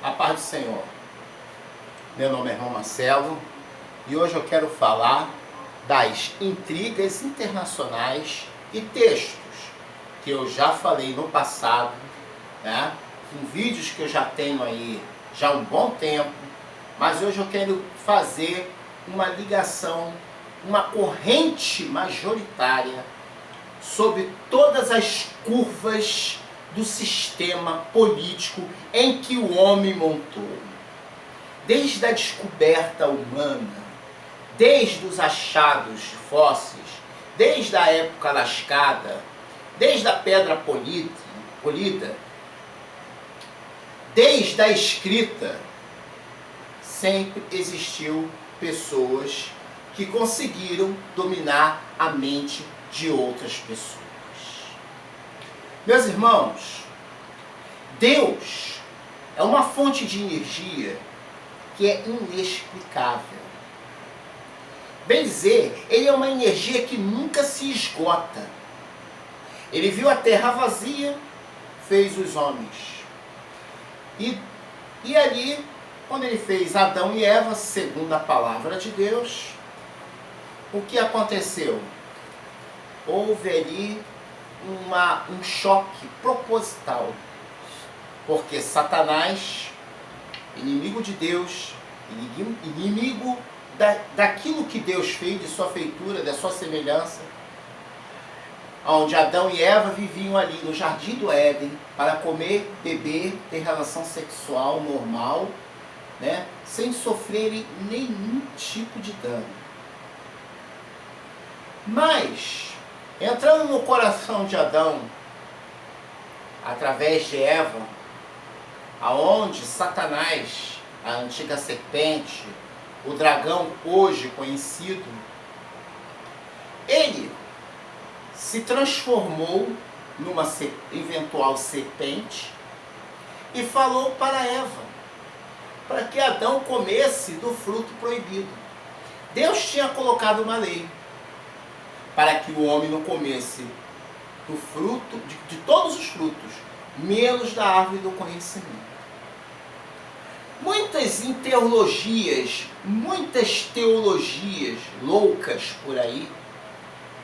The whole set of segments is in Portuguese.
A paz do Senhor. Meu nome é irmão Marcelo e hoje eu quero falar das intrigas internacionais e textos que eu já falei no passado, né? Com vídeos que eu já tenho aí já há um bom tempo, mas hoje eu quero fazer uma ligação, uma corrente majoritária sobre todas as curvas do sistema político em que o homem montou. Desde a descoberta humana, desde os achados fósseis, desde a época lascada, desde a pedra polida, desde a escrita, sempre existiu pessoas que conseguiram dominar a mente de outras pessoas. Meus irmãos, Deus é uma fonte de energia que é inexplicável. Bem dizer, ele é uma energia que nunca se esgota. Ele viu a terra vazia, fez os homens. E ali, quando ele fez Adão e Eva, segundo a palavra de Deus, o que aconteceu? Houve ali um choque proposital, porque Satanás, inimigo de Deus, inimigo daquilo que Deus fez, de sua feitura, da sua semelhança, onde Adão e Eva viviam ali no jardim do Éden para comer, beber, ter relação sexual normal, né, sem sofrerem nenhum tipo de dano. Mas entrando no coração de Adão, através de Eva, aonde Satanás, a antiga serpente, o dragão hoje conhecido, ele se transformou numa eventual serpente e falou para Eva, para que Adão comesse do fruto proibido. Deus tinha colocado uma lei para que o homem não comesse do fruto, de todos os frutos, menos da árvore do conhecimento. Muitas teologias loucas por aí,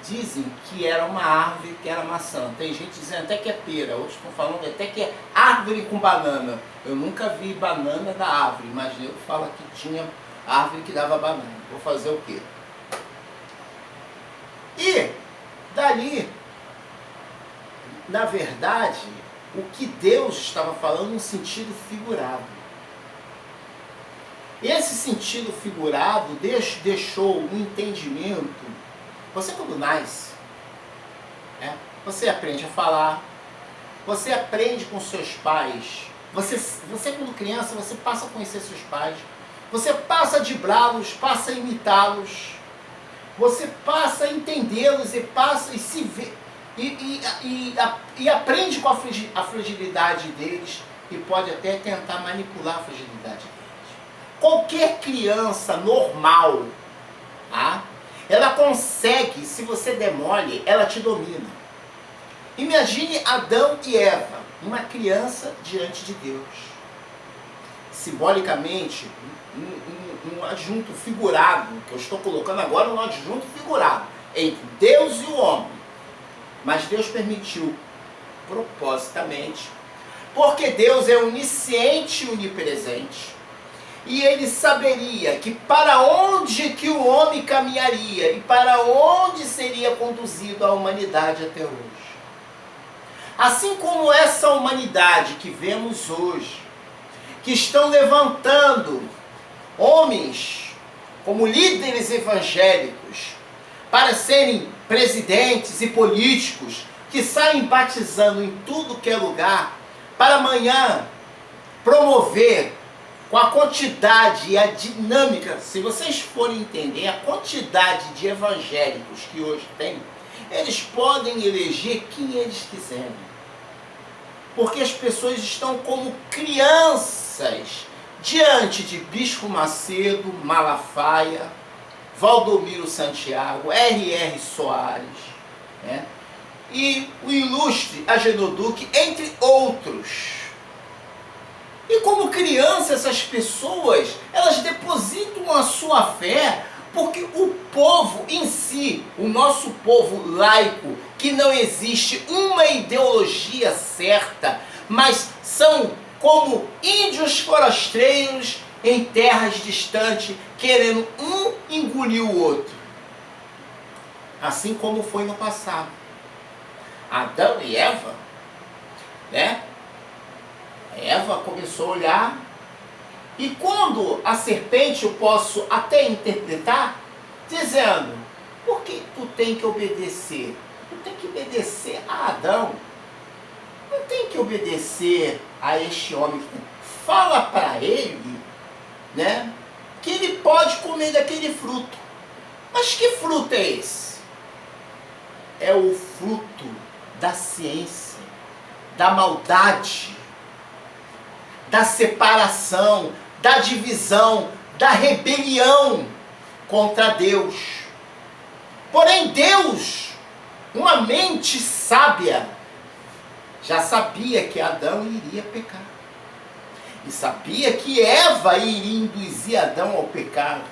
dizem que era uma árvore que era maçã. Tem gente dizendo até que é pera, outros estão falando até que é árvore com banana. Eu nunca vi banana da árvore, mas eu falo que tinha árvore que dava banana. Vou fazer o quê? E dali, na verdade, o que Deus estava falando em sentido figurado. Esse sentido figurado deixou um entendimento. Você quando nasce, você aprende a falar, você aprende com seus pais, você quando criança, você passa a conhecer seus pais, você passa a driblá-los, passa a imitá-los, você passa a entendê-los e passa e se vê e aprende com a fragilidade deles e pode até tentar manipular a fragilidade deles. Qualquer criança normal, ela consegue, se você der mole, ela te domina. Imagine Adão e Eva, uma criança diante de Deus. Simbolicamente, um adjunto figurado, que eu estou colocando agora um adjunto figurado, entre Deus e o homem. Mas Deus permitiu, propositamente, porque Deus é onisciente e onipresente. E ele saberia que para onde que o homem caminharia e para onde seria conduzido a humanidade até hoje. Assim como essa humanidade que vemos hoje, que estão levantando homens como líderes evangélicos para serem presidentes e políticos que saem batizando em tudo que é lugar para amanhã promover com a quantidade e a dinâmica, se vocês forem entender a quantidade de evangélicos que hoje tem, eles podem eleger quem eles quiserem. Porque as pessoas estão como crianças diante de Bispo Macedo, Malafaia, Valdomiro Santiago, R.R. Soares, e o ilustre Agenor Duque, entre outros. E como criança, essas pessoas, elas depositam a sua fé, porque o povo em si, o nosso povo laico, que não existe uma ideologia certa, mas são como índios forasteiros em terras distantes, querendo um engolir o outro. Assim como foi no passado. Adão e Eva, né? Eva começou a olhar, e quando a serpente, eu posso até interpretar, dizendo, por que tu tem que obedecer? Tu tem que obedecer a Adão. Não tem que obedecer a este homem. Fala para ele, né, que ele pode comer daquele fruto. Mas que fruto é esse? É o fruto da ciência, da maldade, da separação, da divisão, da rebelião contra Deus. Porém, Deus, uma mente sábia, já sabia que Adão iria pecar. E sabia que Eva iria induzir Adão ao pecado.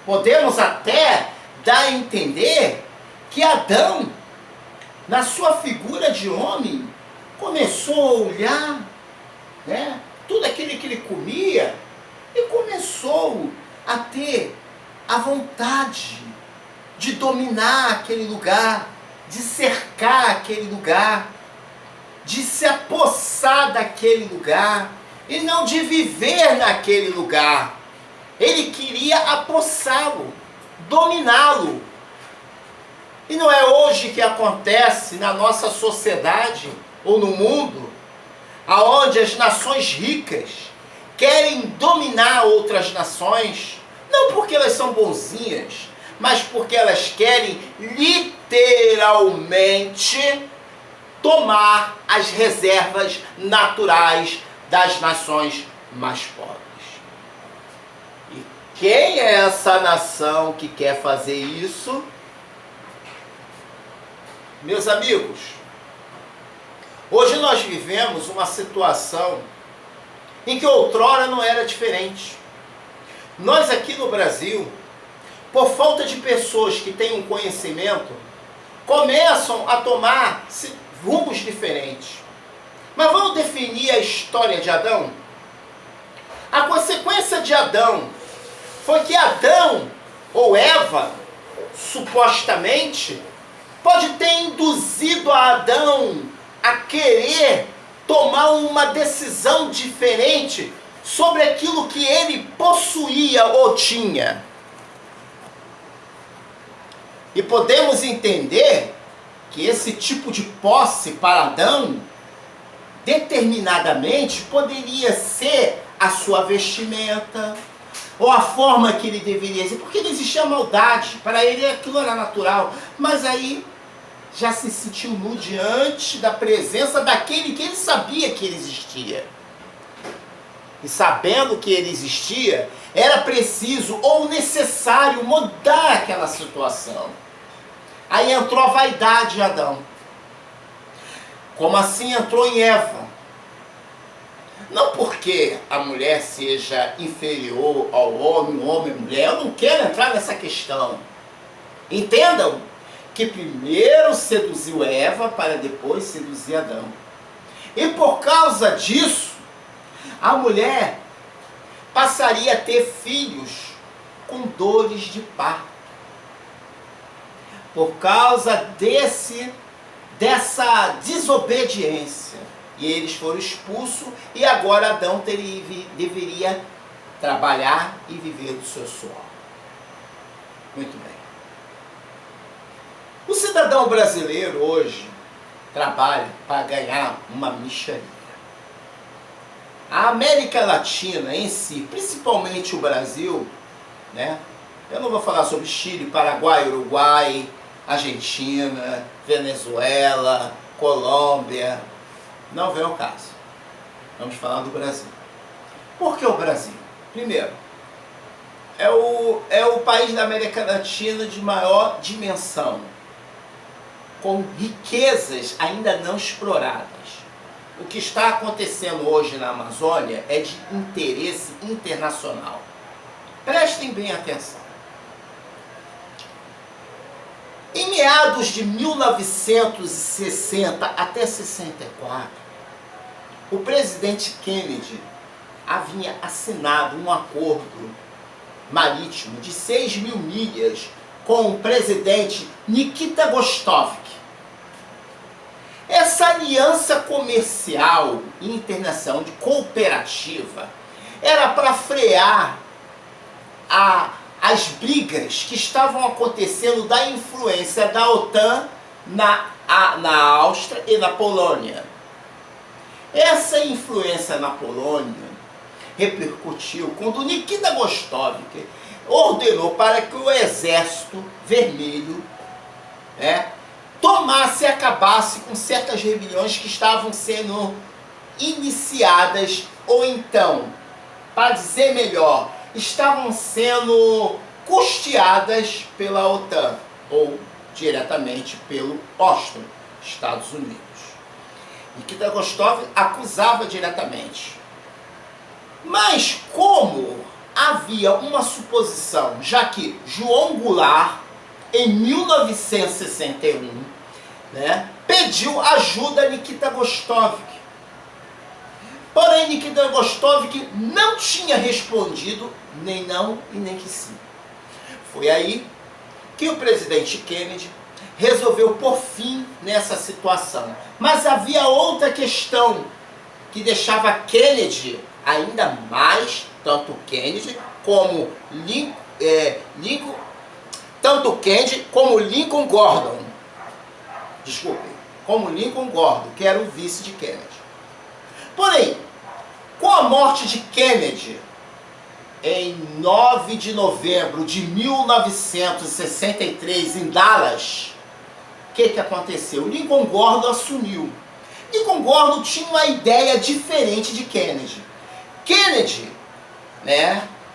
Podemos até dar a entender que Adão, na sua figura de homem, começou a olhar, né, tudo aquilo que ele comia, e começou a ter a vontade de dominar aquele lugar, de cercar aquele lugar, de se apossar daquele lugar, e não de viver naquele lugar. Ele queria apossá-lo, dominá-lo. E não é hoje que acontece na nossa sociedade ou no mundo, aonde as nações ricas querem dominar outras nações, não porque elas são bonzinhas, mas porque elas querem literalmente tomar as reservas naturais das nações mais pobres. E quem é essa nação que quer fazer isso? Meus amigos, hoje nós vivemos uma situação em que outrora não era diferente. Nós aqui no Brasil, por falta de pessoas que tenham conhecimento, começam a tomar rumos diferentes. Mas vamos definir a história de Adão? A consequência de Adão foi que Adão, ou Eva, supostamente, pode ter induzido a Adão a querer tomar uma decisão diferente sobre aquilo que ele possuía ou tinha. E podemos entender que esse tipo de posse para Adão, determinadamente, poderia ser a sua vestimenta, ou a forma que ele deveria ser, porque não existia maldade, para ele aquilo era natural. Mas aí já se sentiu nu diante da presença daquele que ele sabia que ele existia. E sabendo que ele existia, era preciso ou necessário mudar aquela situação. Aí entrou a vaidade em Adão. Como assim entrou em Eva? Não porque a mulher seja inferior ao homem, o homem e a mulher. Eu não quero entrar nessa questão. Entendam que primeiro seduziu Eva para depois seduzir Adão. E por causa disso, a mulher passaria a ter filhos com dores de parto. Por causa dessa desobediência. E eles foram expulsos, e agora Adão deveria trabalhar e viver do seu suor. Muito bem. O cidadão brasileiro hoje trabalha para ganhar uma mixaria. A América Latina em si, principalmente o Brasil, né? Eu não vou falar sobre Chile, Paraguai, Uruguai, Argentina, Venezuela, Colômbia. Não vem ao caso. Vamos falar do Brasil. Por que o Brasil? Primeiro, é o país da América Latina de maior dimensão, com riquezas ainda não exploradas. o que está acontecendo hoje na Amazônia é de interesse internacional. Prestem bem atenção. Em meados de 1960 até 64, o presidente Kennedy havia assinado um acordo marítimo de 6.000 milhas com o presidente Nikita Khrushchev. Essa aliança comercial e internacional de cooperativa era para frear as brigas que estavam acontecendo da influência da OTAN na Áustria e na Polônia. Essa influência na Polônia repercutiu quando Nikita Khrushchev ordenou para que o Exército Vermelho tomasse e acabasse com certas rebeliões que estavam sendo iniciadas, ou então, para dizer melhor, estavam sendo custeadas pela OTAN, ou diretamente pelo OSTO, Estados Unidos. Nikita Khrushchev acusava diretamente. Mas como havia uma suposição, já que João Goulart, em 1961, pediu ajuda a Nikita Khrushchev. Porém, Nikita Khrushchev não tinha respondido nem não e nem que sim. Foi aí que o presidente Kennedy resolveu pôr fim nessa situação. Mas havia outra questão que deixava Kennedy ainda mais, tanto Kennedy como Lincoln Gordon. Desculpem, como Lincoln Gordon, que era o vice de Kennedy. Porém, com a morte de Kennedy, em 9 de novembro de 1963, em Dallas, o que aconteceu? Lincoln Gordon assumiu. Lincoln Gordon tinha uma ideia diferente de Kennedy. Kennedy,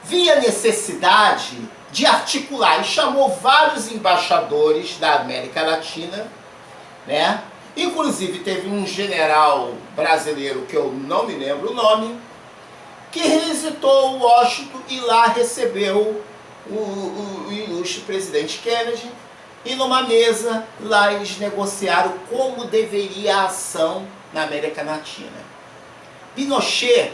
via necessidade de articular e chamou vários embaixadores da América Latina, Inclusive teve um general brasileiro, que eu não me lembro o nome, que visitou Washington e lá recebeu o ilustre presidente Kennedy, e numa mesa lá eles negociaram como deveria a ação na América Latina. Pinochet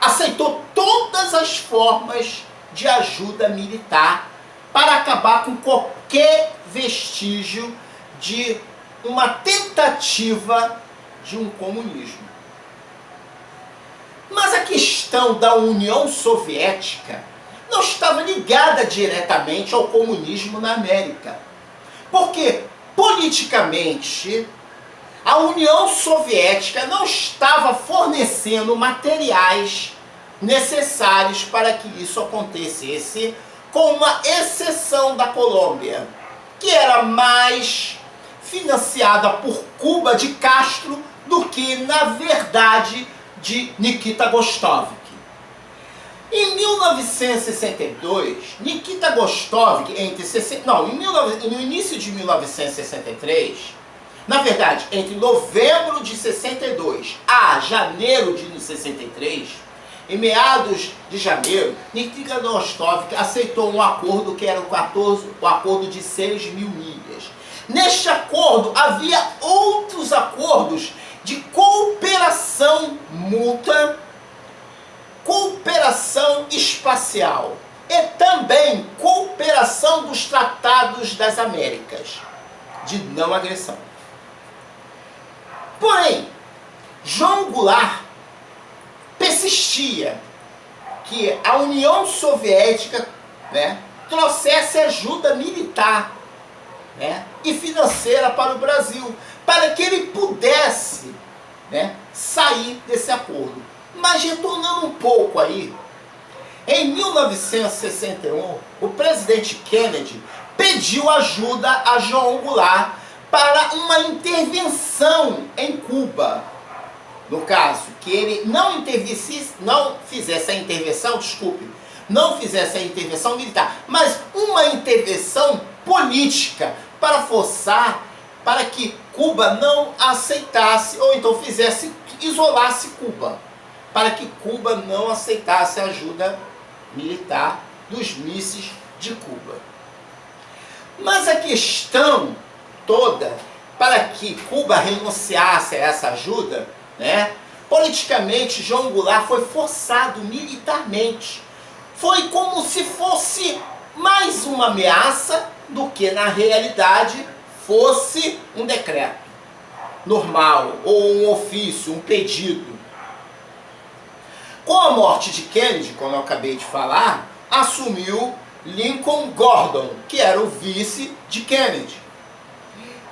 aceitou todas as formas de ajuda militar para acabar com qualquer vestígio de uma tentativa de um comunismo. Mas a questão da União Soviética não estava ligada diretamente ao comunismo na América. Porque, politicamente, a União Soviética não estava fornecendo materiais necessários para que isso acontecesse, com uma exceção da Colômbia, que era mais financiada por Cuba de Castro do que, na verdade, de Nikita Khrushchev. Em 1962, Nikita Khrushchev, no início de 1963, na verdade, entre novembro de 62 a janeiro de 63, em meados de janeiro, Nikita Khrushchev aceitou um acordo que era o acordo de 6.000 milhas. Neste acordo havia outros acordos de cooperação mútua, cooperação espacial e também cooperação dos Tratados das Américas de não agressão. Porém, João Goulart persistia que a União Soviética trouxesse ajuda militar e financeira para o Brasil, para que ele pudesse sair desse acordo. Mas retornando um pouco aí, em 1961, o presidente Kennedy pediu ajuda a João Goulart para uma intervenção em Cuba. No caso, que ele não fizesse a intervenção militar, mas uma intervenção política para forçar para que Cuba não aceitasse, ou então isolasse Cuba, para que Cuba não aceitasse a ajuda militar dos mísseis de Cuba. Mas a questão toda, para que Cuba renunciasse a essa ajuda, né, politicamente João Goulart foi forçado militarmente. Foi como se fosse mais uma ameaça do que, na realidade, fosse um decreto normal, ou um ofício, um pedido. Com a morte de Kennedy, como eu acabei de falar, assumiu Lincoln Gordon, que era o vice de Kennedy.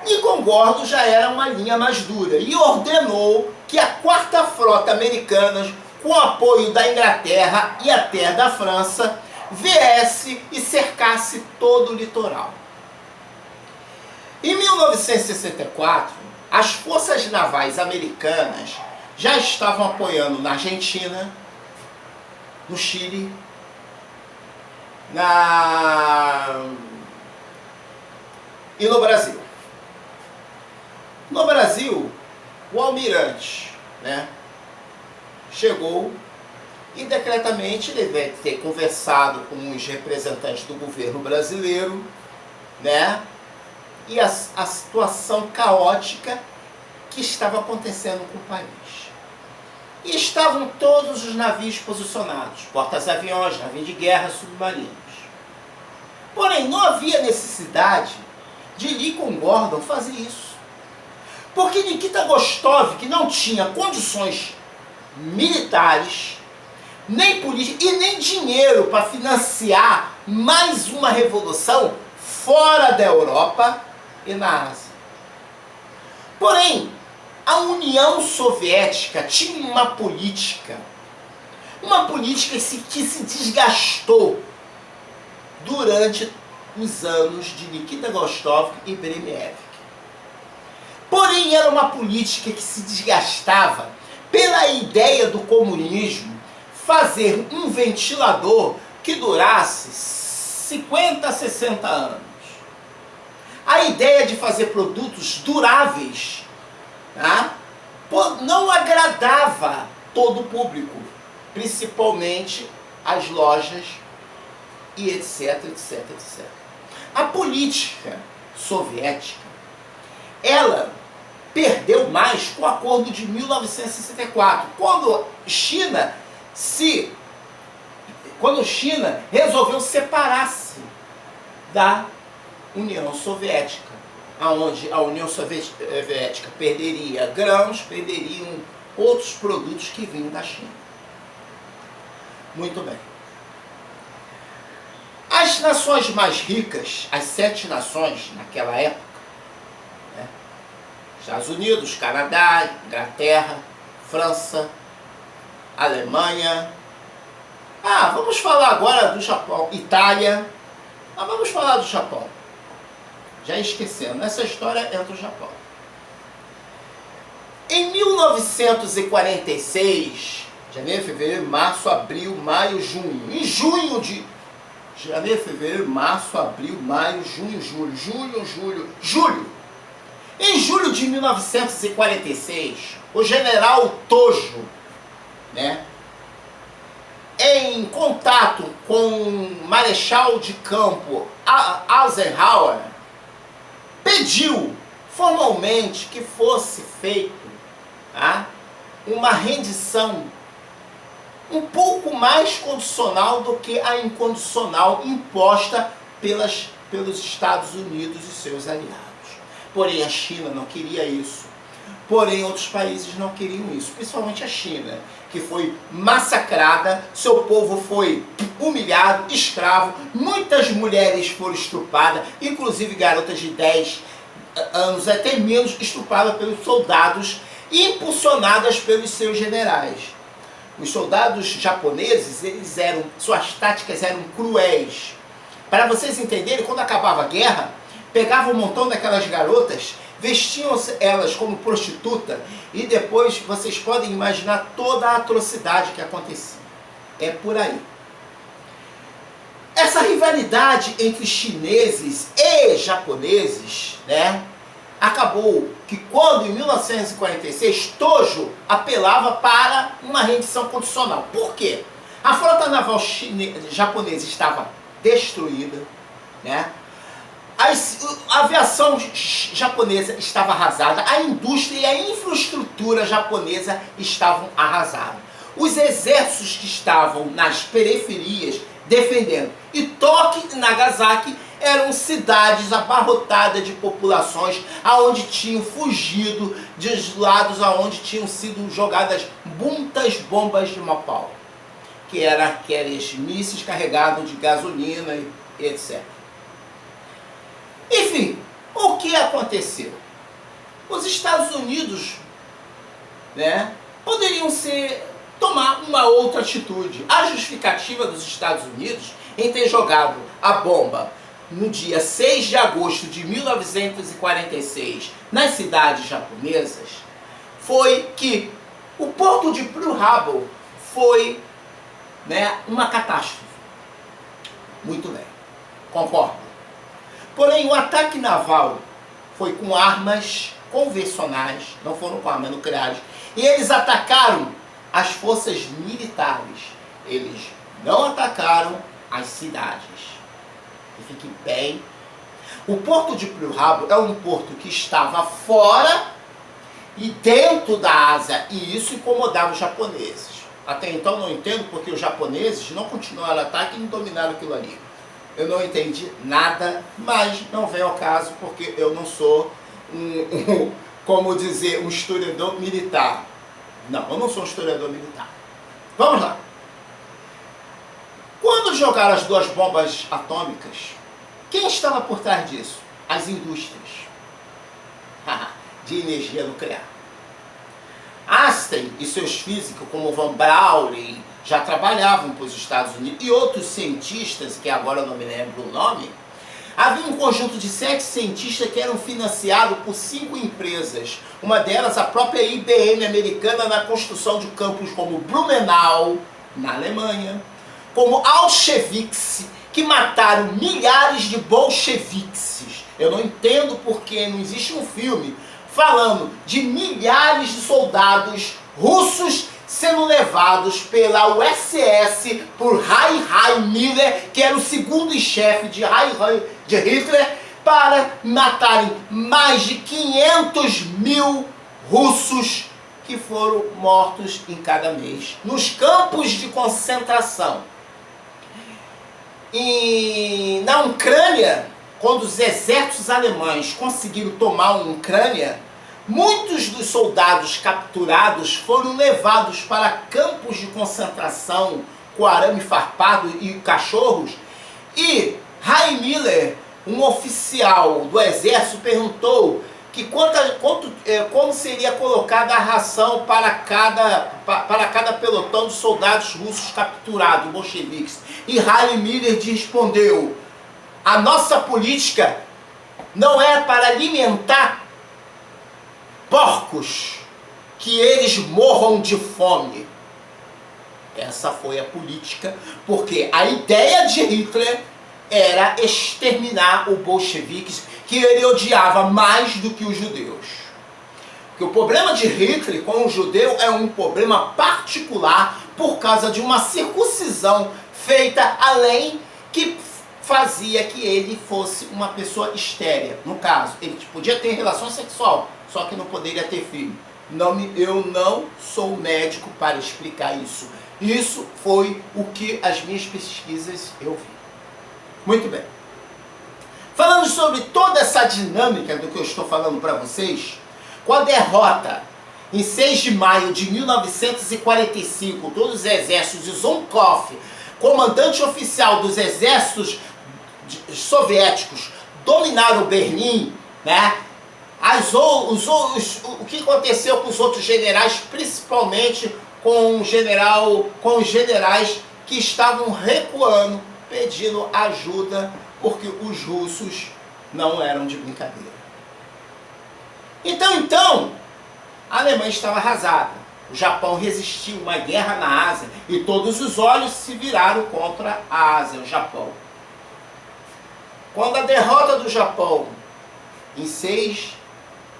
Lincoln Gordon já era uma linha mais dura e ordenou que a 4ª Frota Americana, com apoio da Inglaterra e até da França, viesse e cercasse todo o litoral. Em 1964, as forças navais americanas já estavam apoiando na Argentina, no Chile, e no Brasil. No Brasil, o almirante, né, chegou e decretamente ele deve ter conversado com os representantes do governo brasileiro, né, e a situação caótica que estava acontecendo com o país. E estavam todos os navios posicionados, portas-aviões, navios de guerra, submarinos. Porém, não havia necessidade de Lincoln Gordon fazer isso. Porque Nikita Khrushchev, que não tinha condições militares, nem políticas e nem dinheiro para financiar mais uma revolução fora da Europa e na Ásia. Porém, a União Soviética tinha uma política que se desgastou durante os anos de Nikita Khrushchev e Brezhnev. Porém, era uma política que se desgastava pela ideia do comunismo fazer um ventilador que durasse 50 a 60 anos. A ideia de fazer produtos duráveis, tá, não agradava todo o público, principalmente as lojas e etc, etc, etc. A política soviética, ela perdeu mais com o acordo de 1964, quando China resolveu separar-se da União Soviética, onde a União Soviética perderia grãos, perderiam outros produtos que vinham da China. Muito bem. As nações mais ricas, as 7 nações naquela época, né, Estados Unidos, Canadá, Inglaterra, França, Alemanha, vamos falar agora do Japão, Itália, vamos falar do Japão. Já esquecendo, nessa história entra o Japão. Em 1946, janeiro, fevereiro, março, abril, maio, junho. Em junho de janeiro, fevereiro, março, abril, maio, junho, julho. Em julho de 1946, o general Tojo, né, em contato com o marechal de campo Eisenhower, pediu formalmente que fosse feito uma rendição um pouco mais condicional do que a incondicional imposta pelos Estados Unidos e seus aliados. Porém, a China não queria isso. Porém, outros países não queriam isso, principalmente a China, que foi massacrada, seu povo foi humilhado, escravo, muitas mulheres foram estupradas, inclusive garotas de 10 anos, até menos, estupradas pelos soldados e impulsionadas pelos seus generais. Os soldados japoneses, suas táticas eram cruéis. Para vocês entenderem, quando acabava a guerra, pegavam um montão daquelas garotas, vestiam elas como prostituta e depois vocês podem imaginar toda a atrocidade que acontecia. É por aí. Essa rivalidade entre chineses e japoneses, né, acabou que quando, em 1946, Tojo apelava para uma rendição condicional. Por quê? A frota naval japonesa estava destruída, né? A aviação japonesa estava arrasada, a indústria e a infraestrutura japonesa estavam arrasadas. Os exércitos que estavam nas periferias defendendo. E Tóquio e Nagasaki eram cidades abarrotadas de populações aonde tinham fugido dos lados aonde tinham sido jogadas muitas bombas de napalm, que eram aqueles mísseis carregados de gasolina e etc. Enfim, o que aconteceu? Os Estados Unidos, né, poderiam tomar uma outra atitude. A justificativa dos Estados Unidos em ter jogado a bomba no dia 6 de agosto de 1946 nas cidades japonesas foi que o porto de Pearl Harbor foi, né, uma catástrofe. Muito bem, concordo. Porém, o ataque naval foi com armas convencionais, não foram com armas nucleares, e eles atacaram as forças militares. Eles não atacaram as cidades. E fique bem. O porto de Pearl Harbor é um porto que estava fora e dentro da Ásia, e isso incomodava os japoneses. Até então não entendo porque os japoneses não continuaram o ataque e não dominaram aquilo ali. Eu não entendi nada, mas não vem ao caso porque eu não sou como dizer, um historiador militar. Não, eu não sou um historiador militar. Vamos lá. Quando jogaram as duas bombas atômicas, quem estava por trás disso? As indústrias de energia nuclear. Einstein e seus físicos, como Von Braun, já trabalhavam para os Estados Unidos, e outros cientistas, que agora eu não me lembro o nome. Havia um conjunto de 7 cientistas que eram financiados por 5 empresas. Uma delas, a própria IBM americana, na construção de campos como Blumenau, na Alemanha, como Auschwitz, que mataram milhares de bolcheviques. Eu não entendo porque não existe um filme falando de milhares de soldados russos sendo levados pela USS por Heinrich Himmler, que era o segundo em chefe de Hitler, para matarem mais de 500 mil russos que foram mortos em cada mês nos campos de concentração. E na Ucrânia, quando os exércitos alemães conseguiram tomar a Ucrânia, muitos dos soldados capturados foram levados para campos de concentração com arame farpado e cachorros. E Himmler, um oficial do exército, perguntou que como seria colocada a ração para cada pelotão de soldados russos capturados, bolcheviques. E Himmler respondeu: a nossa política não é para alimentar porcos, que eles morram de fome. Essa foi a política, porque a ideia de Hitler era exterminar os bolcheviques, que ele odiava mais do que os judeus. Porque o problema de Hitler com o judeu é um problema particular por causa de uma circuncisão feita além, que fazia que ele fosse uma pessoa estéril. No caso, ele podia ter relação sexual, só que não poderia ter filho. Eu não sou médico para explicar isso. Isso foi o que as minhas pesquisas eu vi. Muito bem. Falando sobre toda essa dinâmica do que eu estou falando para vocês, com a derrota em 6 de maio de 1945, todos os exércitos de Zhukov, comandante oficial dos exércitos soviéticos, dominaram Berlim, né? O que aconteceu com os outros generais, principalmente com os generais que estavam recuando, pedindo ajuda, porque os russos não eram de brincadeira. Então, a Alemanha estava arrasada. O Japão resistiu uma guerra na Ásia e todos os olhos se viraram contra a Ásia, o Japão. Quando a derrota do Japão, em 6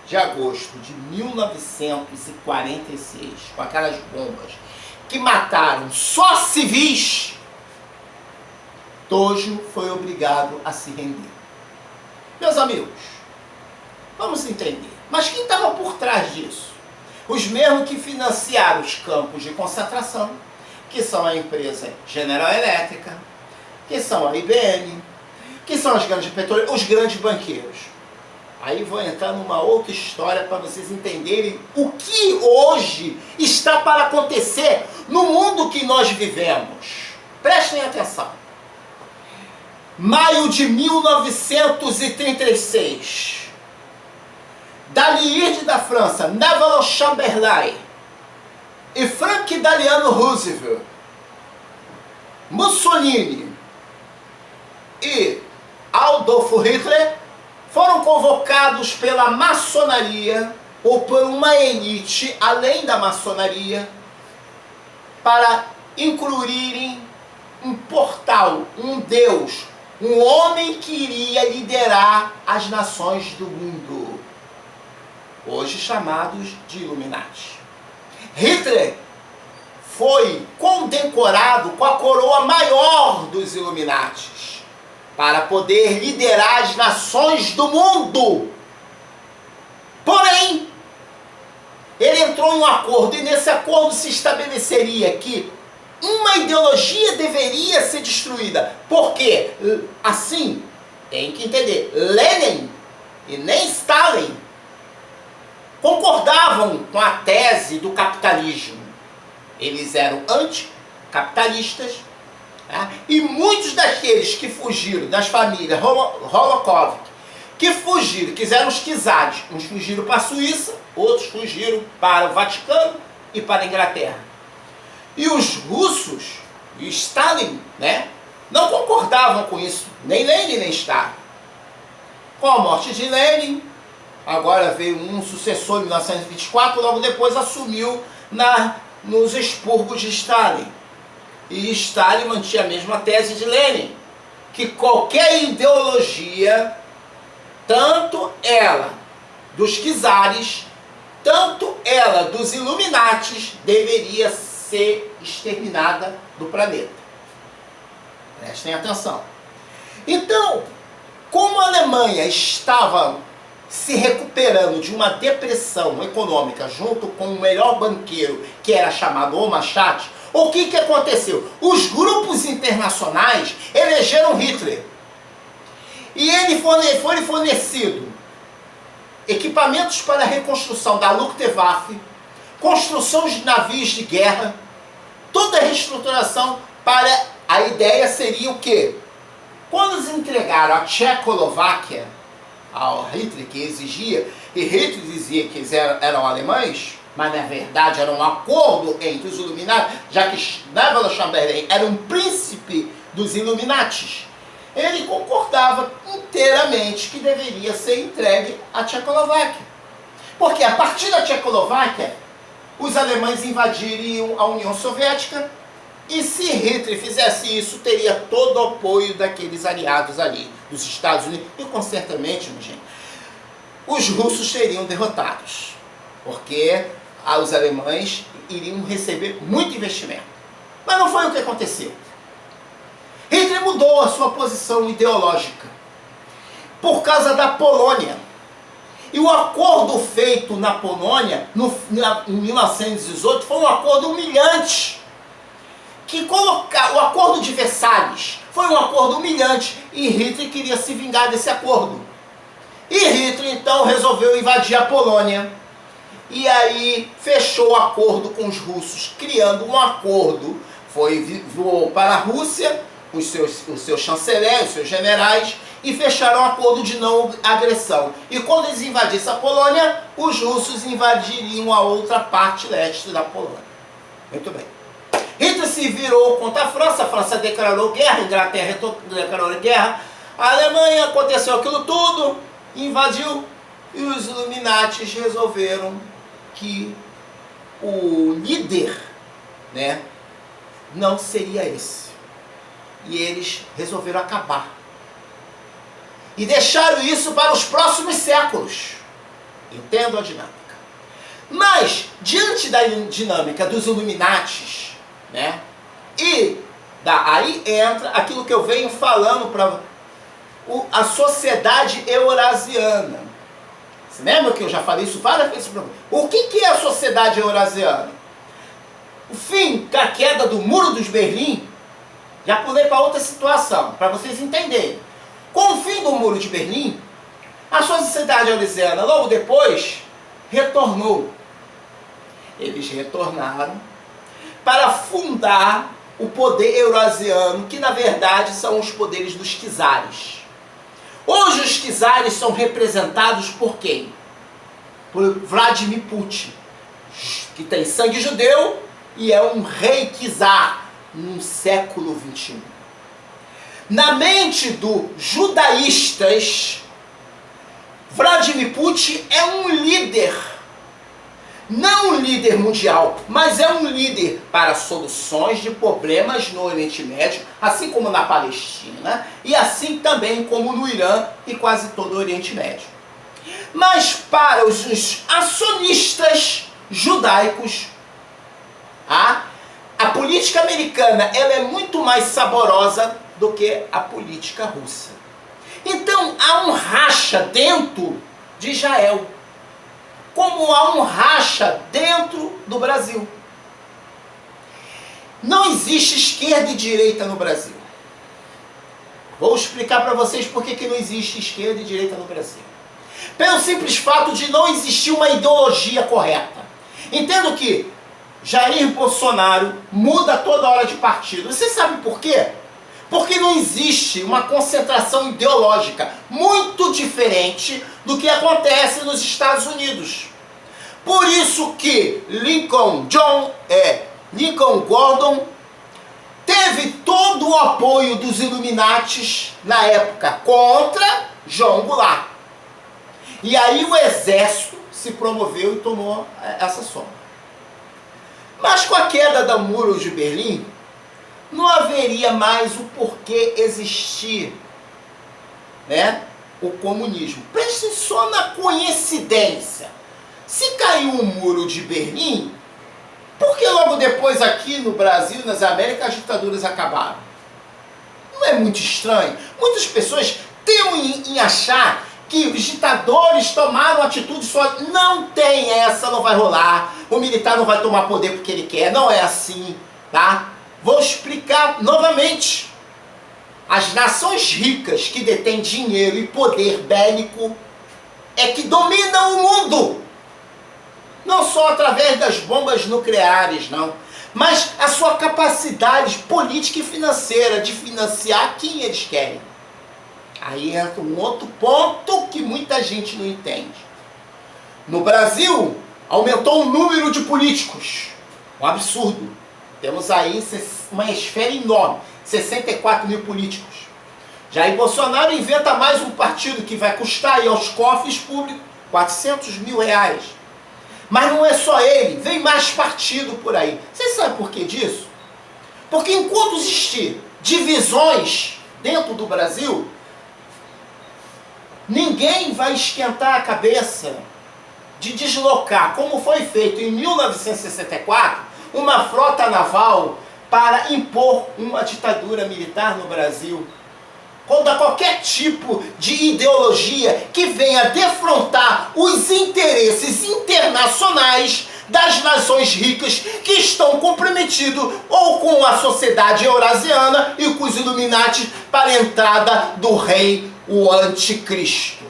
de agosto de 1946, com aquelas bombas que mataram só civis, Tojo foi obrigado a se render. Meus amigos, vamos entender. Mas quem estava por trás disso? Os mesmos que financiaram os campos de concentração, que são a empresa General Electric, que são a IBM, que são as grandes petroleiras, os grandes banqueiros. Aí vou entrar numa outra história para vocês entenderem o que hoje está para acontecer no mundo que nós vivemos. Prestem atenção. Maio de 1936. Dallier da França, Neville Chamberlain e Frank Delano Roosevelt, Mussolini e Adolf Hitler foram convocados pela maçonaria ou por uma elite além da maçonaria para incluírem um portal, um Deus, um homem que iria liderar as nações do mundo, hoje chamados de Illuminati. Hitler foi condecorado com a coroa maior dos Illuminatis para poder liderar as nações do mundo. Porém, ele entrou em um acordo, e nesse acordo se estabeleceria que uma ideologia deveria ser destruída. Porque, assim, tem que entender, Lenin e nem Stalin concordavam com a tese do capitalismo. Eles eram anticapitalistas, né? E muitos daqueles que fugiram das famílias Holocaust, que fugiram, quiseram os czares, uns fugiram para a Suíça, outros fugiram para o Vaticano e para a Inglaterra. E os russos, e Stalin, né, não concordavam com isso, nem Lenin nem Stalin. Com a morte de Lenin, agora veio um sucessor em 1924, logo depois assumiu nos expurgos de Stalin. E Stalin mantinha a mesma tese de Lenin, que qualquer ideologia, tanto ela dos czares, tanto ela dos Illuminatis, deveria ser exterminada do planeta. Prestem atenção. Então, como a Alemanha estava se recuperando de uma depressão econômica junto com o melhor banqueiro, que era chamado Omarchat, o que aconteceu? Os grupos internacionais elegeram Hitler. E ele foi fornecido equipamentos para a reconstrução da Luftwaffe, construção de navios de guerra, toda a reestruturação para... A ideia seria o quê? Quando eles entregaram a Tchecoslováquia ao Hitler, que exigia, e Hitler dizia que eles eram alemães, mas na verdade era um acordo entre os Illuminati, já que Neville Chamberlain era um príncipe dos Illuminatis, ele concordava inteiramente que deveria ser entregue à Tchecoslováquia. Porque a partir da Tchecoslováquia, os alemães invadiriam a União Soviética, e se Hitler fizesse isso, teria todo o apoio daqueles aliados ali, dos Estados Unidos, e certamente, gente, os russos seriam derrotados, porque os alemães iriam receber muito investimento. Mas não foi o que aconteceu. Hitler mudou a sua posição ideológica por causa da Polônia. E o acordo feito na Polônia, em 1918, foi um acordo humilhante. O acordo de Versalhes foi um acordo humilhante, e Hitler queria se vingar desse acordo. E Hitler então resolveu invadir a Polônia, e aí fechou o acordo com os russos, criando um acordo. Voou para a Rússia, os seus chanceleres, os seus generais, e fecharam um acordo de não agressão. E quando eles invadissem a Polônia, os russos invadiriam a outra parte leste da Polônia. Muito bem. Hitler se virou contra a França declarou guerra, a Inglaterra declarou guerra, a Alemanha, aconteceu aquilo tudo, invadiu, e os Illuminatis resolveram que o líder, né, não seria esse. E eles resolveram acabar. E deixaram isso para os próximos séculos. Entendo a dinâmica. Mas, diante da dinâmica dos Illuminatis, né, aí entra aquilo que eu venho falando para a sociedade eurasiana. Você lembra que eu já falei isso várias vezes para você? O que é a sociedade eurasiana? O fim da queda do Muro dos Berlim, já pulei para outra situação, para vocês entenderem. Com o fim do Muro de Berlim, a sociedade eurasiana, logo depois, retornou. Eles retornaram para fundar o poder eurasiano, que na verdade são os poderes dos czares. Hoje os czares são representados por quem? Por Vladimir Putin, que tem sangue judeu e é um rei czar no século XXI. Na mente dos judaístas, Vladimir Putin é um líder, não um líder mundial, mas é um líder para soluções de problemas no Oriente Médio, assim como na Palestina, e assim também como no Irã e quase todo o Oriente Médio. Mas para os acionistas judaicos, a política americana ela é muito mais saborosa do que a política russa. Então há um racha dentro de Israel, como há um racha dentro do Brasil. Não existe esquerda e direita no Brasil. Vou explicar para vocês por que não existe esquerda e direita no Brasil. Pelo simples fato de não existir uma ideologia correta. Entendo que Jair Bolsonaro muda toda hora de partido. Você sabe por quê? Porque não existe uma concentração ideológica muito diferente do que acontece nos Estados Unidos. Por isso que Lincoln Gordon teve todo o apoio dos Illuminatis na época contra João Goulart. E aí o exército se promoveu e tomou essa sombra. Mas com a queda do Muro de Berlim, não haveria mais o porquê existir, né, o comunismo. Prestem só na coincidência. Se caiu o Muro de Berlim, por que logo depois aqui no Brasil e nas Américas as ditaduras acabaram? Não é muito estranho? Muitas pessoas temem em achar que os ditadores tomaram atitude só. Não tem essa, não vai rolar. O militar não vai tomar poder porque ele quer. Não é assim, tá? Vou explicar novamente. As nações ricas que detêm dinheiro e poder bélico é que dominam o mundo. Não só através das bombas nucleares, não. Mas a sua capacidade política e financeira de financiar quem eles querem. Aí entra um outro ponto que muita gente não entende. No Brasil, aumentou o número de políticos. Um absurdo. Temos aí uma esfera enorme. 64 mil políticos. Jair Bolsonaro inventa mais um partido que vai custar aí aos cofres públicos 400 mil reais. Mas não é só ele, vem mais partido por aí. Vocês sabem por que disso? Porque enquanto existir divisões dentro do Brasil, ninguém vai esquentar a cabeça de deslocar, como foi feito em 1964, uma frota naval para impor uma ditadura militar no Brasil. Contra qualquer tipo de ideologia que venha defrontar os interesses internacionais das nações ricas que estão comprometidos ou com a sociedade eurasiana e com os Illuminati para a entrada do rei, o anticristo.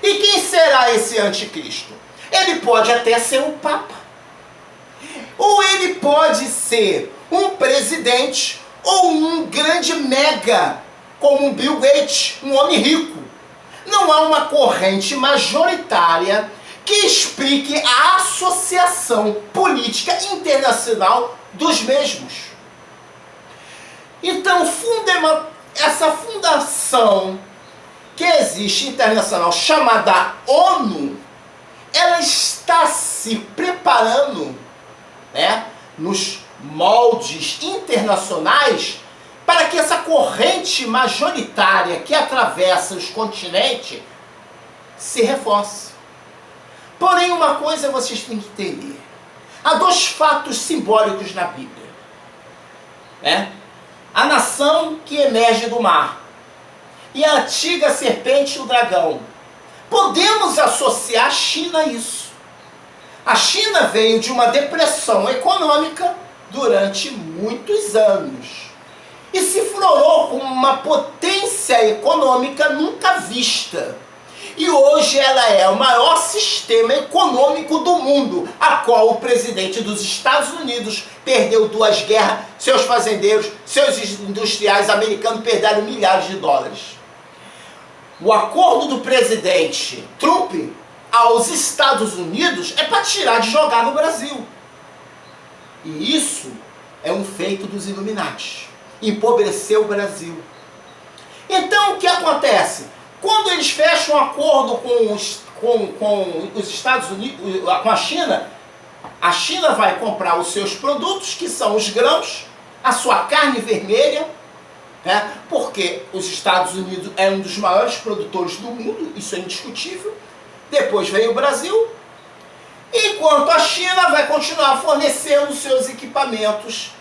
E quem será esse anticristo? Ele pode até ser um papa. Ou ele pode ser um presidente ou um grande mega, como um Bill Gates, um homem rico. Não há uma corrente majoritária que explique a associação política internacional dos mesmos. Então, essa fundação que existe internacional, chamada ONU, ela está se preparando, né, nos moldes internacionais para que essa corrente majoritária que atravessa os continentes se reforce. Porém, uma coisa vocês têm que entender. Há dois fatos simbólicos na Bíblia. A nação que emerge do mar e a antiga serpente e o dragão. Podemos associar a China a isso. A China veio de uma depressão econômica durante muitos anos e se florou com uma potência econômica nunca vista. E hoje ela é o maior sistema econômico do mundo, a qual o presidente dos Estados Unidos perdeu 2 guerras, seus fazendeiros, seus industriais americanos perderam milhares de dólares. O acordo do presidente Trump aos Estados Unidos é para tirar de jogar no Brasil. E isso é um feito dos Illuminati. Empobrecer o Brasil. Então o que acontece? Quando eles fecham um acordo com os Estados Unidos, com a China vai comprar os seus produtos, que são os grãos, a sua carne vermelha, porque os Estados Unidos é um dos maiores produtores do mundo, isso é indiscutível. Depois vem o Brasil, enquanto a China vai continuar fornecendo seus equipamentos,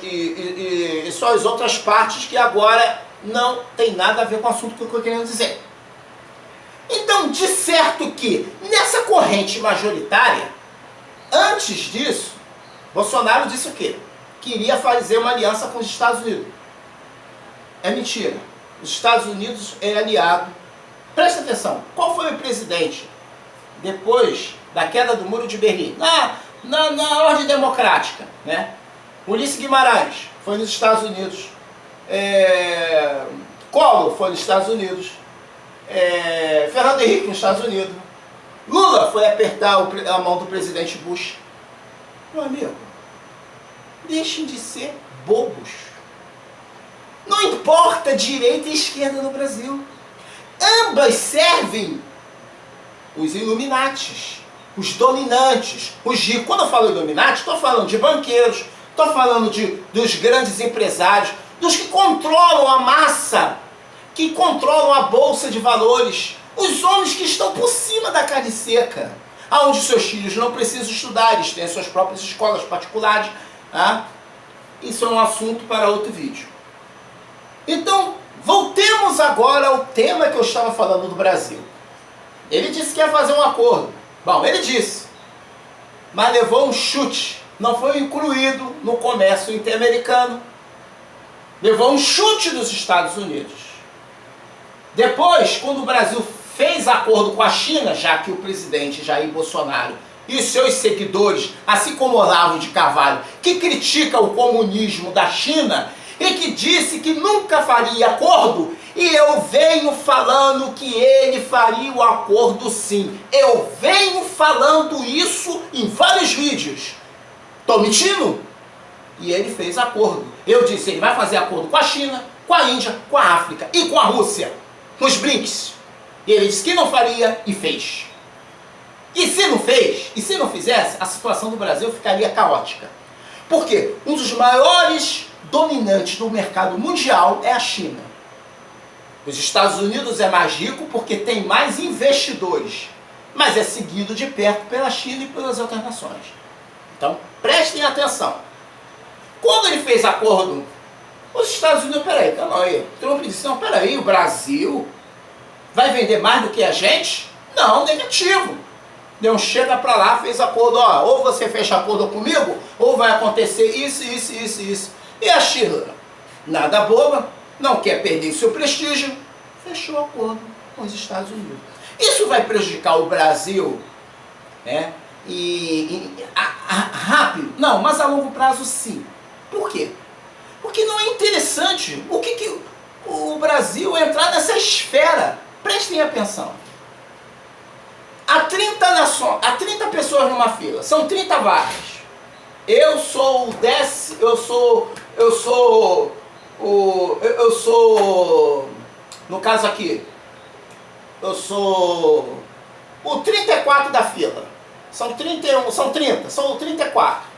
e suas outras partes que agora não tem nada a ver com o assunto que eu estou querendo dizer. Então, de certo que nessa corrente majoritária, antes disso, Bolsonaro disse o quê? Queria fazer uma aliança com os Estados Unidos. É mentira. Os Estados Unidos é aliado. Presta atenção, qual foi o presidente depois da queda do Muro de Berlim? Na ordem democrática, Ulisses Guimarães foi nos Estados Unidos. Collor foi nos Estados Unidos. Fernando Henrique nos Estados Unidos. Lula foi apertar a mão do presidente Bush. Meu amigo, deixem de ser bobos. Não importa direita e esquerda no Brasil. Ambas servem os Illuminatis, os dominantes, os ricos. Quando eu falo Illuminati, estou falando de banqueiros, estou falando dos grandes empresários, dos que controlam a massa, que controlam a bolsa de valores, os homens que estão por cima da carne seca, onde seus filhos não precisam estudar, eles têm suas próprias escolas particulares. Isso é um assunto para outro vídeo. Então, voltemos agora ao tema que eu estava falando do Brasil. Ele disse que ia fazer um acordo. Bom, ele disse, mas levou um chute, não foi incluído no comércio interamericano. Levou um chute dos Estados Unidos. Depois, quando o Brasil fez acordo com a China, já que o presidente Jair Bolsonaro e seus seguidores, assim como Olavo de Carvalho, que critica o comunismo da China e que disse que nunca faria acordo, e eu venho falando que ele faria o acordo sim. Eu venho falando isso em vários vídeos. Estou mentindo? E ele fez acordo. Eu disse, ele vai fazer acordo com a China, com a Índia, com a África e com a Rússia, com os BRICS. E ele disse que não faria e fez. E se não fez, e se não fizesse, a situação do Brasil ficaria caótica. Por quê? Um dos maiores dominantes do mercado mundial é a China. Os Estados Unidos é mais rico porque tem mais investidores, mas é seguido de perto pela China e pelas outras nações. Então, prestem atenção. Quando ele fez acordo, os Estados Unidos, peraí, calma aí, Trump disse, não, peraí, o Brasil vai vender mais do que a gente? Não, negativo. Deu um chega pra lá, fez acordo, ou você fecha acordo comigo, ou vai acontecer isso, isso, isso, isso. E a China, nada boba, não quer perder seu prestígio, fechou acordo com os Estados Unidos. Isso vai prejudicar o Brasil, rápido? Não, mas a longo prazo sim. Por quê? Porque não é interessante o Brasil entrar nessa esfera. Prestem atenção. Há 30 pessoas numa fila, são 30 vagas. Eu sou, no caso aqui, eu sou o 34 da fila. São 31, são 30, são 34.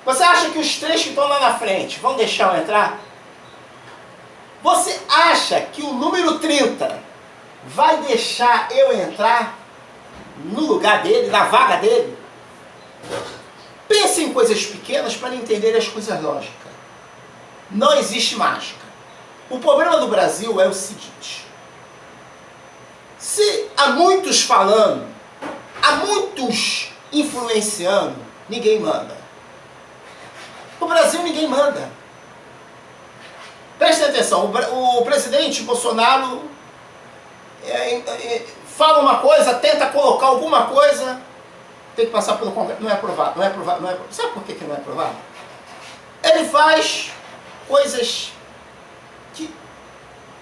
Você acha que os 3 que estão lá na frente vão deixar eu entrar? Você acha que o número 30 vai deixar eu entrar no lugar dele, na vaga dele? Pense em coisas pequenas para entender as coisas lógicas. Não existe mágica. O problema do Brasil é o seguinte: se há muitos falando, há muitos influenciando, ninguém manda. No Brasil ninguém manda. Preste atenção, o presidente Bolsonaro fala uma coisa, tenta colocar alguma coisa, tem que passar pelo Congresso, não é aprovado, não é aprovado, não é aprovado. Sabe por que não é aprovado? Ele faz coisas que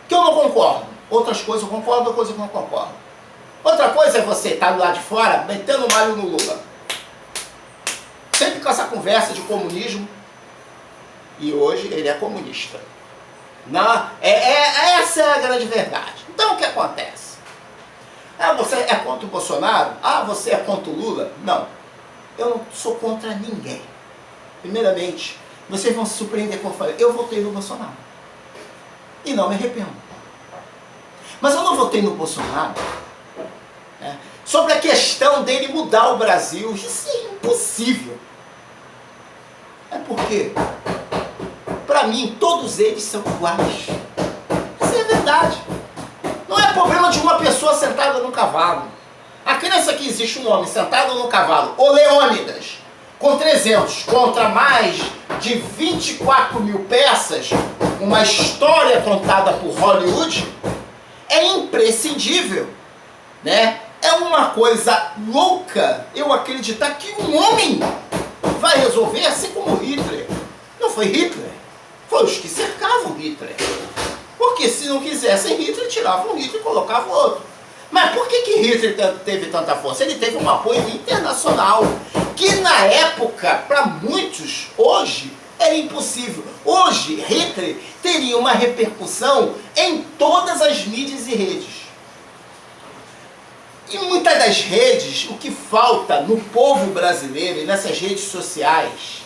eu não concordo. Outras coisas eu concordo, outras coisas eu não concordo. Outra coisa é você estar do lado de fora, metendo malho no Lula. Sempre com essa conversa de comunismo, e hoje ele é comunista. Não, essa é a grande verdade. Então o que acontece? Ah, você é contra o Bolsonaro? Ah, você é contra o Lula? Não, eu não sou contra ninguém. Primeiramente, vocês vão se surpreender com eu falei, eu votei no Bolsonaro. E não me arrependo. Mas eu não votei no Bolsonaro sobre a questão dele mudar o Brasil. Isso é impossível. É porque, para mim, todos eles são iguais. Isso é verdade. Não é problema de uma pessoa sentada no cavalo. A crença que existe um homem sentado no cavalo, o Leônidas, com 300, contra mais de 24 mil peças, uma história contada por Hollywood, é imprescindível, né? É uma coisa louca eu acreditar que um homem vai resolver, assim como Hitler. Não foi Hitler, foi os que cercavam Hitler. Porque se não quisessem Hitler, tiravam Hitler e colocavam outro. Mas por que Hitler teve tanta força? Ele teve um apoio internacional, que na época, para muitos, hoje, era impossível. Hoje, Hitler teria uma repercussão em todas as mídias e redes. E muitas das redes, o que falta no povo brasileiro e nessas redes sociais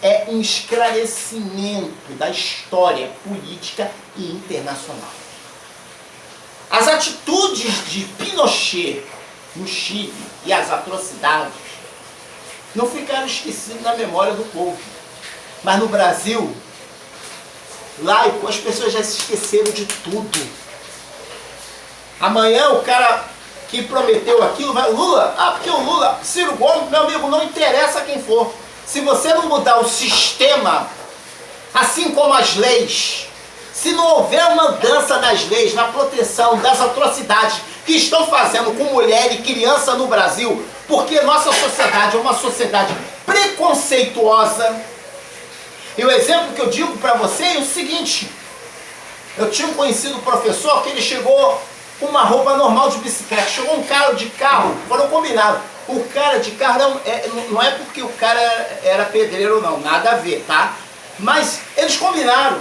é um esclarecimento da história política e internacional. As atitudes de Pinochet no Chile e as atrocidades não ficaram esquecidas na memória do povo. Mas no Brasil, laico, as pessoas já se esqueceram de tudo. Amanhã o cara que prometeu aquilo vai... Lula? Ah, porque o Lula, Ciro Gomes, meu amigo, não interessa quem for. Se você não mudar o sistema, assim como as leis, se não houver uma mudança das leis na proteção das atrocidades que estão fazendo com mulher e criança no Brasil, porque nossa sociedade é uma sociedade preconceituosa. E o exemplo que eu digo para você é o seguinte: eu tinha um conhecido professor que ele chegou com uma roupa normal de bicicleta, chegou um cara de carro, foram combinados. O cara de carro não é porque o cara era pedreiro não, nada a ver, tá? Mas eles combinaram.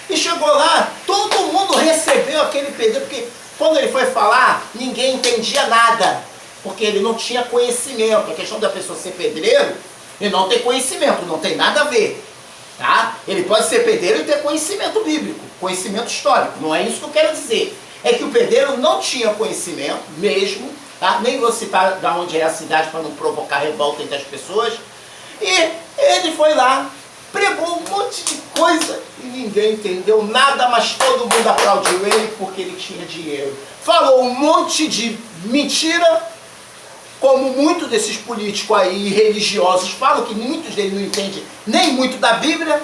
E chegou lá, todo mundo recebeu aquele pedreiro, porque quando ele foi falar, ninguém entendia nada, porque ele não tinha conhecimento. A questão da pessoa ser pedreiro e não ter conhecimento, não tem nada a ver, tá? Ele pode ser pedreiro e ter conhecimento bíblico, conhecimento histórico, não é isso que eu quero dizer. É que o pedreiro não tinha conhecimento mesmo, tá? Nem vou citar de onde é a cidade para não provocar revolta entre as pessoas. E ele foi lá, pregou um monte de coisa e ninguém entendeu nada, mas todo mundo aplaudiu ele porque ele tinha dinheiro. Falou um monte de mentira, como muitos desses políticos aí religiosos falam, que muitos deles não entendem nem muito da Bíblia,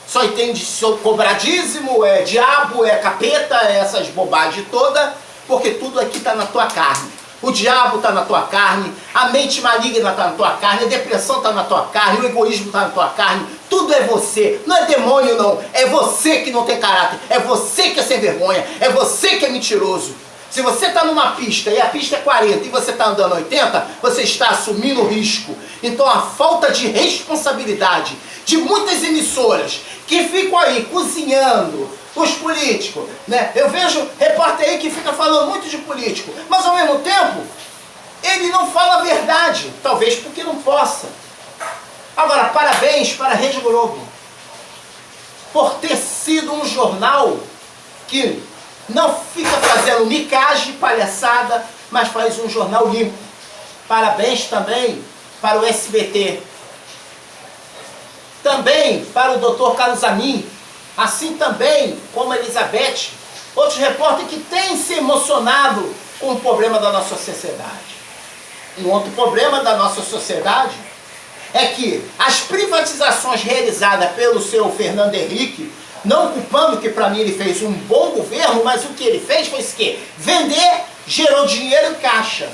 só entende sobre cobrar dízimo, é diabo, é capeta, é essas bobagens todas, porque tudo aqui está na tua carne. O diabo está na tua carne, a mente maligna está na tua carne, a depressão está na tua carne, o egoísmo está na tua carne, tudo é você, não é demônio não, é você que não tem caráter, é você que é sem vergonha, é você que é mentiroso. Se você está numa pista e a pista é 40 e você está andando 80, você está assumindo o risco. Então a falta de responsabilidade de muitas emissoras que ficam aí cozinhando os políticos, né? Eu vejo repórter aí que fica falando muito de político, mas ao mesmo tempo ele não fala a verdade, talvez porque não possa. Agora, parabéns para a Rede Globo por ter sido um jornal que não fica fazendo micagem, palhaçada, mas faz um jornal limpo. Parabéns também para o SBT. Também para o Dr. Carlos Amin, assim também como a Elizabeth, outros repórteres que têm se emocionado com o problema da nossa sociedade. Um outro problema da nossa sociedade é que as privatizações realizadas pelo seu Fernando Henrique, não culpando que para mim ele fez um bom governo, mas o que ele fez foi o quê? Vender, gerou dinheiro em caixa.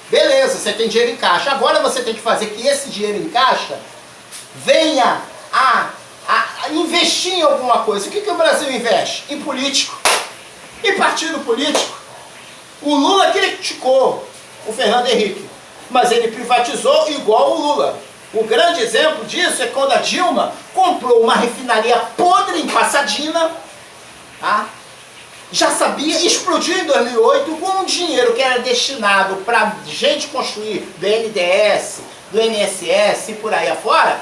Beleza, você tem dinheiro em caixa. Agora você tem que fazer que esse dinheiro em caixa venha a investir em alguma coisa. O que o Brasil investe? Em político, em partido político. O Lula criticou o Fernando Henrique, mas ele privatizou igual o Lula. O grande exemplo disso é quando a Dilma comprou uma refinaria podre em Passadina, tá? Já sabia, explodiu em 2008 com um dinheiro que era destinado para gente construir do BNDES, do INSS e por aí afora,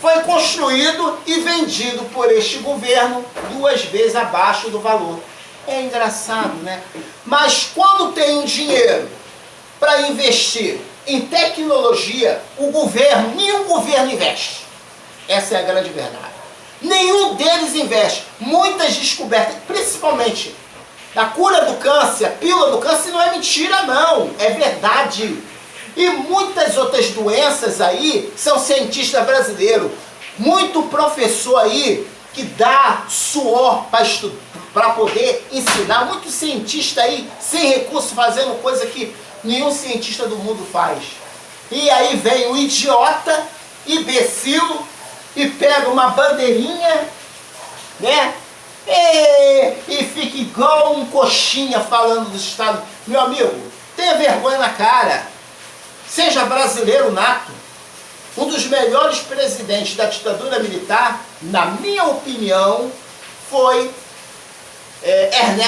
foi construído e vendido por este governo 2 vezes abaixo do valor. É engraçado, né? Mas quando tem um dinheiro para investir em tecnologia, nenhum governo investe. Essa é a grande verdade. Nenhum deles investe. Muitas descobertas, principalmente a cura do câncer, a pílula do câncer, não é mentira não, é verdade. E muitas outras doenças aí são cientistas brasileiros. Muito professor aí que dá suor para poder ensinar. Muito cientista aí sem recurso fazendo coisa que nenhum cientista do mundo faz. E aí vem o idiota, imbecilo, e pega uma bandeirinha, né? E fica igual um coxinha falando do Estado. Meu amigo, tenha vergonha na cara. Seja brasileiro nato. Um dos melhores presidentes da ditadura militar, na minha opinião, foi Ernesto